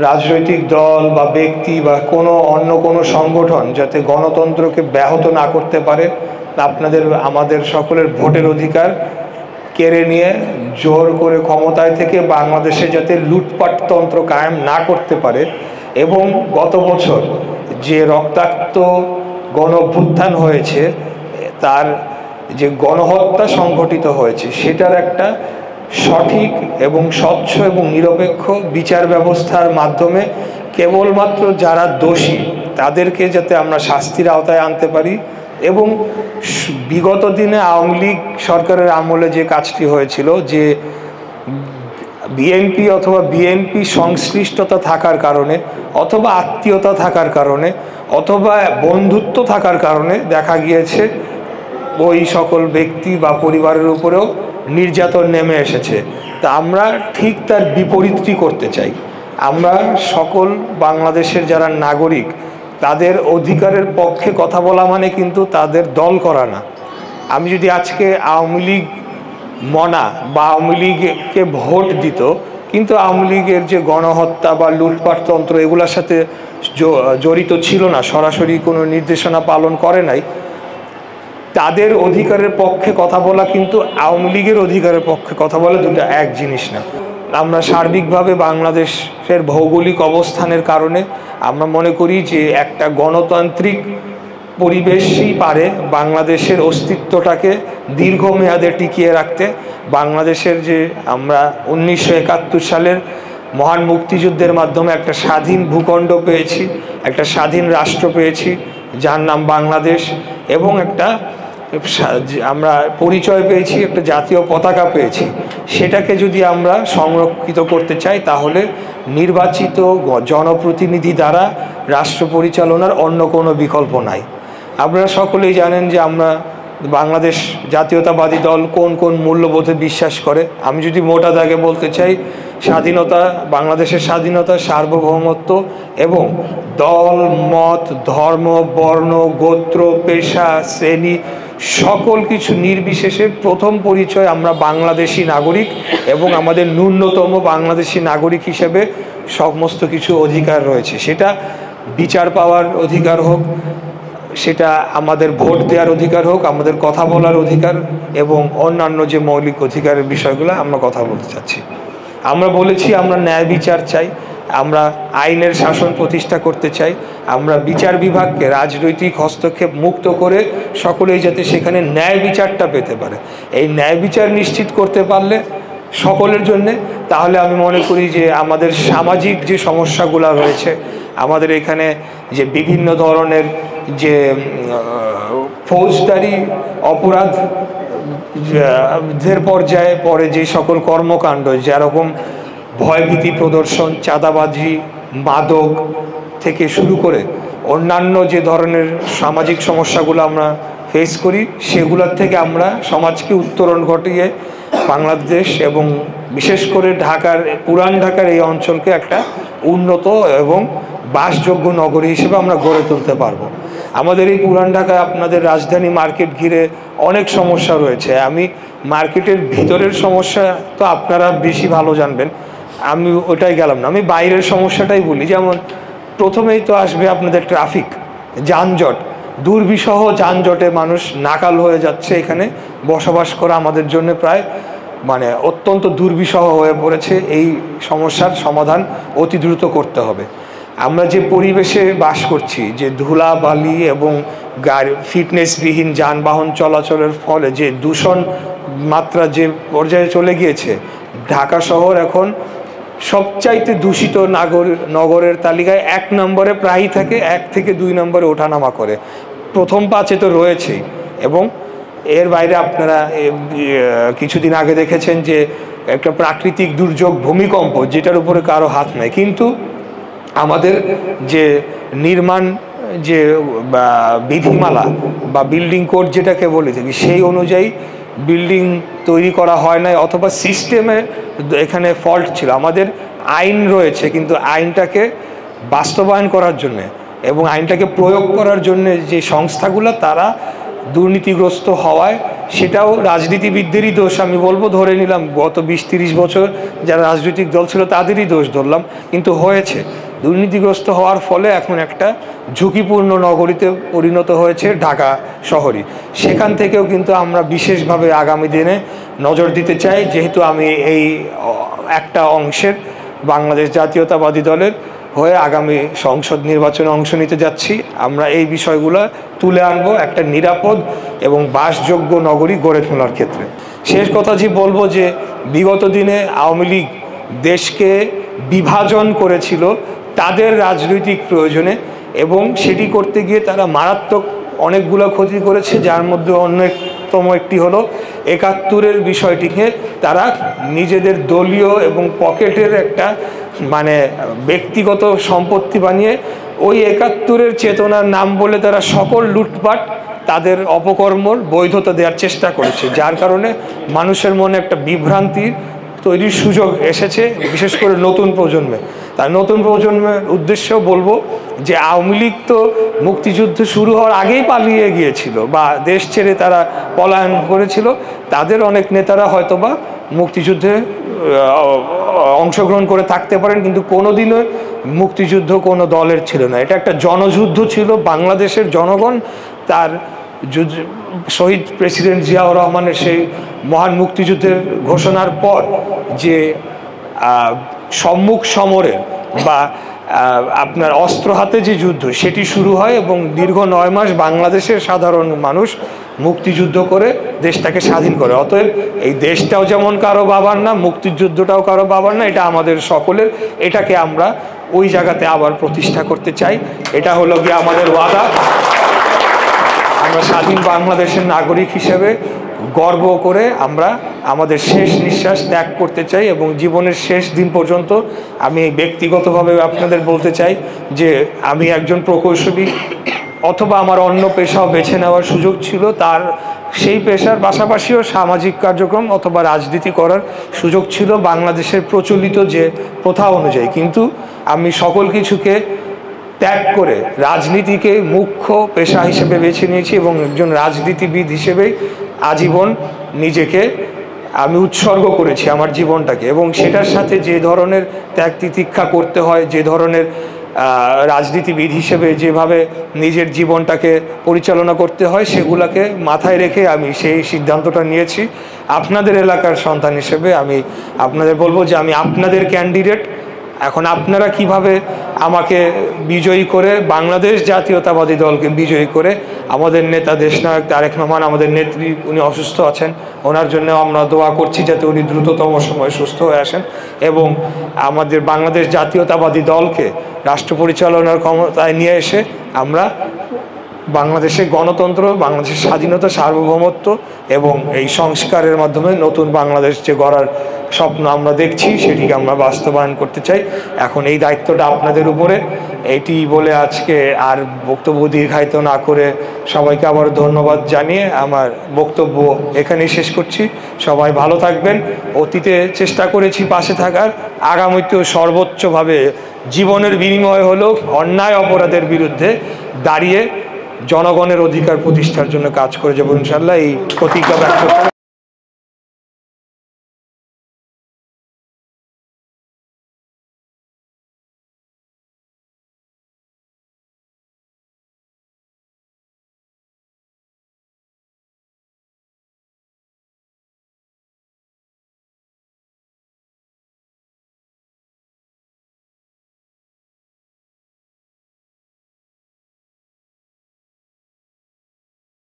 রাজনৈতিক দল বা ব্যক্তি বা অন্য কোনো সংগঠন যাতে গণতন্ত্রকে ব্যাহত না করতে পারে, আমাদের সকলের ভোটের অধিকার কেড়ে নিয়ে জোর করে ক্ষমতায় থেকে বাংলাদেশে যাতে লুটপাটতন্ত্র কায়েম না করতে পারে। এবং গত বছর যে রক্তাক্ত গণঅভ্যুত্থান হয়েছে, তার যে গণহত্যা সংঘটিত হয়েছে, সেটার একটা সঠিক এবং স্বচ্ছ এবং নিরপেক্ষ বিচার ব্যবস্থার মাধ্যমে কেবলমাত্র যারা দোষী তাদেরকে যাতে আমরা শাস্তির আওতায় আনতে পারি। এবং বিগত দিনে আওয়ামী লীগ সরকারের আমলে যে কাজটি হয়েছিল, যে বিএনপি সংশ্লিষ্টতা থাকার কারণে অথবা আত্মীয়তা থাকার কারণে অথবা বন্ধুত্ব থাকার কারণে দেখা গিয়েছে ওই সকল ব্যক্তি বা পরিবারের উপরেও নির্যাতন নেমে এসেছে। তা আমরা ঠিক তার বিপরীতটি করতে চাই। আমরা সকল বাংলাদেশের যারা নাগরিক, তাদের অধিকারের পক্ষে কথা বলা মানে কিন্তু তাদের দল করা না। আমি যদি আজকে আওয়ামী লীগ বা আওয়ামী লীগকে ভোট দিত, কিন্তু আওয়ামী লীগের যে গণহত্যা বা লুটপাটতন্ত্র এগুলোর সাথে জড়িত ছিল না, সরাসরি কোনো নির্দেশনা পালন করে নাই, তাদের অধিকারের পক্ষে কথা বলা কিন্তু আওয়ামী লীগের অধিকারের পক্ষে কথা বলা দুটো এক জিনিস না। আমরা সার্বিকভাবে বাংলাদেশের ভৌগোলিক অবস্থানের কারণে আমরা মনে করি যে একটা গণতান্ত্রিক পরিবেশই পারে বাংলাদেশের অস্তিত্বটাকে দীর্ঘমেয়াদে টিকিয়ে রাখতে। বাংলাদেশের যে আমরা 1971 সালের মহান মুক্তিযুদ্ধের মাধ্যমে একটা স্বাধীন ভূখণ্ড পেয়েছি, একটা স্বাধীন রাষ্ট্র পেয়েছি যার নাম বাংলাদেশ, এবং আমরা পরিচয় পেয়েছি, একটা জাতীয় পতাকা পেয়েছি। সেটাকে যদি আমরা সংরক্ষিত করতে চাই, তাহলে নির্বাচিত জনপ্রতিনিধি দ্বারা রাষ্ট্র পরিচালনার অন্য কোনো বিকল্প নাই। আপনারা সকলেই জানেন যে আমরা বাংলাদেশ জাতীয়তাবাদী দল কোন কোন মূল্যবোধে বিশ্বাস করে। আমি যদি মোটা দাগে বলতে চাই, স্বাধীনতা, বাংলাদেশের স্বাধীনতা, সার্বভৌমত্ব এবং দল, মত, ধর্ম, বর্ণ, গোত্র, পেশা, শ্রেণী সকল কিছু নির্বিশেষে প্রথম পরিচয় আমরা বাংলাদেশি নাগরিক, এবং আমাদের ন্যূনতম বাংলাদেশি নাগরিক হিসেবে সমস্ত কিছু অধিকার রয়েছে। সেটা বিচার পাওয়ার অধিকার হোক, সেটা আমাদের ভোট দেওয়ার অধিকার হোক, আমাদের কথা বলার অধিকার, এবং অন্যান্য যে মৌলিক অধিকারের বিষয়গুলো আমরা কথা বলতে চাচ্ছি। আমরা বলেছি আমরা ন্যায় বিচার চাই, আমরা আইনের শাসন প্রতিষ্ঠা করতে চাই, আমরা বিচার বিভাগকে রাজনৈতিক হস্তক্ষেপ মুক্ত করে সকলেই যাতে সেখানে ন্যায় বিচারটা পেতে পারে। এই ন্যায় বিচার নিশ্চিত করতে পারলে সকলের জন্যে, তাহলে আমি মনে করি যে আমাদের সামাজিক যে সমস্যাগুলো রয়েছে, আমাদের এখানে যে বিভিন্ন ধরনের যে ফৌজদারি অপরাধের পর্যায়ে পরে যে সকল কর্মকাণ্ড, যেরকম ভয়ভীতি প্রদর্শন, চাঁদাবাজি, মাদক থেকে শুরু করে অন্যান্য যে ধরনের সামাজিক সমস্যাগুলো আমরা ফেস করি, সেগুলোর থেকে আমরা সমাজকে উত্তরণ ঘটিয়ে বাংলাদেশ এবং বিশেষ করে পুরান ঢাকার এই অঞ্চলকে একটা উন্নত এবং বাসযোগ্য নগরী হিসেবে আমরা গড়ে তুলতে পারবো। আমাদের এই পুরান ঢাকায় আপনাদের রাজধানী মার্কেট ঘিরে অনেক সমস্যা রয়েছে। আমি মার্কেটের ভিতরের সমস্যা তো আপনারা বেশি ভালো জানবেন, আমি ওটাই গেলাম না। আমি বাইরের সমস্যাটাই বলি। যেমন প্রথমেই তো আসবে আপনাদের ট্রাফিক, যানজট, দুর্বিষহ যানজটে মানুষ নাকাল হয়ে যাচ্ছে। এখানে বসবাস করা আমাদের জন্য প্রায় অত্যন্ত দুর্বিষহ হয়ে পড়েছে। এই সমস্যার সমাধান অতি দ্রুত করতে হবে। আমরা যে পরিবেশে বাস করছি, যে ধুলা বালি এবং ফিটনেসবিহীন যানবাহন চলাচলের ফলে যে দূষণ মাত্রা যে পর্যায়ে চলে গিয়েছে, ঢাকা শহর এখন সবচাইতে দূষিত নগরের তালিকায় 1 নম্বরে প্রায়ই থাকে, 1 থেকে 2 নম্বরে ওঠানামা করে, প্রথম 5-এ তো রয়েছেই। এবং এর বাইরে আপনারা কিছুদিন আগে দেখেছেন যে একটা প্রাকৃতিক দুর্যোগ ভূমিকম্প, যেটার উপরে কারো হাত নাই, কিন্তু আমাদের যে নির্মাণ যে বিধিমালা বা বিল্ডিং কোড যেটাকে বলে থাকি, সেই অনুযায়ী বিল্ডিং তৈরি করা হয় নাই, অথবা সিস্টেমে এখানে ফল্ট ছিল। আমাদের আইন রয়েছে, কিন্তু আইনটাকে বাস্তবায়ন করার জন্য এবং আইনটাকে প্রয়োগ করার জন্য যে সংস্থাগুলো, তারা দুর্নীতিগ্রস্ত হওয়ায় সেটাও রাজনীতিবিদদেরই দোষ আমি বলবো, ধরে নিলাম গত 20-30 বছর যারা রাজনৈতিক দল ছিল তাদেরই দোষ ধরলাম, কিন্তু হয়েছে দুর্নীতিগ্রস্ত হওয়ার ফলে এখন একটা ঝুঁকিপূর্ণ নগরীতে পরিণত হয়েছে ঢাকা শহরই। সেখান থেকেও কিন্তু আমরা বিশেষভাবে আগামী দিনে নজর দিতে চাই, যেহেতু আমি এই একটা অংশের বাংলাদেশ জাতীয়তাবাদী দলের হয়ে আগামী সংসদ নির্বাচনে অংশ নিতে যাচ্ছি। আমরা এই বিষয়গুলো তুলে আনবো একটা নিরাপদ এবং বাসযোগ্য নগরী গড়ে তোলার ক্ষেত্রে। শেষ কথা যে বলবো যে বিগত দিনে আওয়ামী লীগ দেশকে বিভাজন করেছিল তাদের রাজনৈতিক প্রয়োজনে, এবং সেটি করতে গিয়ে তারা মারাত্মক অনেকগুলো ক্ষতি করেছে, যার মধ্যে অন্যতম একটি হলো ৭১-এর বিষয়টিকে তারা নিজেদের দলীয় এবং পকেটের একটা ব্যক্তিগত সম্পত্তি বানিয়ে ওই ৭১-এর চেতনার নাম বলে তারা সকল লুটপাট তাদের অপকর্মর বৈধতা দেওয়ার চেষ্টা করেছে, যার কারণে মানুষের মনে একটা বিভ্রান্তি তৈরির সুযোগ এসেছে, বিশেষ করে নতুন প্রজন্মে। তাই নতুন প্রজন্মের উদ্দেশ্যেও বলবো যে আওয়ামী লীগ তো মুক্তিযুদ্ধ শুরু হওয়ার আগেই পালিয়ে গিয়েছিল বা দেশ ছেড়ে তারা পলায়ন করেছিল, তাদের অনেক নেতারা হয়তোবা মুক্তিযুদ্ধে অংশগ্রহণ করে থাকতে পারেন, কিন্তু কোনোদিনও মুক্তিযুদ্ধ কোনো দলের ছিল না। এটা একটা জনযুদ্ধ ছিল। বাংলাদেশের জনগণ তার শহীদ প্রেসিডেন্ট জিয়াউর রহমানের সেই মহান মুক্তিযুদ্ধের ঘোষণার পর যে সম্মুখ সমরের বা আপনার অস্ত্র হাতে যে যুদ্ধ সেটি শুরু হয়, এবং দীর্ঘ 9 মাস বাংলাদেশের সাধারণ মানুষ মুক্তিযুদ্ধ করে দেশটাকে স্বাধীন করে। অতএব এই দেশটাও যেমন কারো বাবার না, মুক্তিযুদ্ধটাও কারো বাবার না, এটা আমাদের সকলের। এটাকে আমরা ওই জায়গাতে আবার প্রতিষ্ঠা করতে চাই। এটা হলো গিয়ে আমাদের ওয়াদা। আমরা স্বাধীন বাংলাদেশের নাগরিক হিসেবে গর্ব করে আমরা আমাদের শেষ নিঃশ্বাস ত্যাগ করতে চাই, এবং জীবনের শেষ দিন পর্যন্ত আমি ব্যক্তিগতভাবে আপনাদের বলতে চাই যে আমি একজন প্রকৌশলী অথবা আমার অন্য পেশাও বেছে নেওয়ার সুযোগ ছিল, তার সেই পেশার পাশাপাশিও সামাজিক কার্যক্রম অথবা রাজনীতি করার সুযোগ ছিল বাংলাদেশের প্রচলিত যে প্রথা অনুযায়ী, কিন্তু আমি সকল কিছুকে ত্যাগ করে রাজনীতিকে মুখ্য পেশা হিসেবে বেছে নিয়েছি, এবং একজন রাজনীতিবিদ হিসেবেই আজীবন নিজেকে আমি উৎসর্গ করেছি আমার জীবনটাকে। এবং সেটার সাথে যে ধরনের ত্যাগ তিতিক্ষা করতে হয়, যে ধরনের রাজনীতিবিদ হিসেবে যেভাবে নিজের জীবনটাকে পরিচালনা করতে হয়, সেগুলোকে মাথায় রেখে আমি সেই সিদ্ধান্তটা নিয়েছি। আপনাদের এলাকার সন্তান হিসেবে আমি আপনাদের বলবো যে আমি আপনাদের ক্যান্ডিডেট। এখন আপনারা কিভাবে আমাকে বিজয়ী করে, বাংলাদেশ জাতীয়তাবাদী দলকে বিজয়ী করে, আমাদের নেতা দেশনায়ক তারেক রহমান, আমাদের নেত্রী, উনি অসুস্থ আছেন, ওনার জন্য আমরা দোয়া করছি যাতে উনি দ্রুততম সময়ে সুস্থ হয়ে আসেন, এবং আমাদের বাংলাদেশ জাতীয়তাবাদী দলকে রাষ্ট্র পরিচালনার ক্ষমতায় নিয়ে এসে আমরা বাংলাদেশের গণতন্ত্র, বাংলাদেশের স্বাধীনতা, সার্বভৌমত্ব এবং এই সংস্কারের মাধ্যমে নতুন বাংলাদেশ যে গড়ার স্বপ্ন আমরা দেখছি সেটিকে আমরা বাস্তবায়ন করতে চাই। এখন এই দায়িত্বটা আপনাদের উপরে। এটি বলে আজকে আর বক্তব্য দীর্ঘায়িত না করে সবাইকে আবার ধন্যবাদ জানিয়ে আমার বক্তব্য এখানেই শেষ করছি। সবাই ভালো থাকবেন। অতীতে চেষ্টা করেছি পাশে থাকার, আগামীতেও সর্বোচ্চভাবে জীবনের বিনিময় হলেও অন্যায় অপরাধের বিরুদ্ধে দাঁড়িয়ে জনগণের অধিকার প্রতিষ্ঠার জন্য কাজ করে যাবো ইনশাল্লাহ। এই প্রতিজ্ঞা ব্যক্ত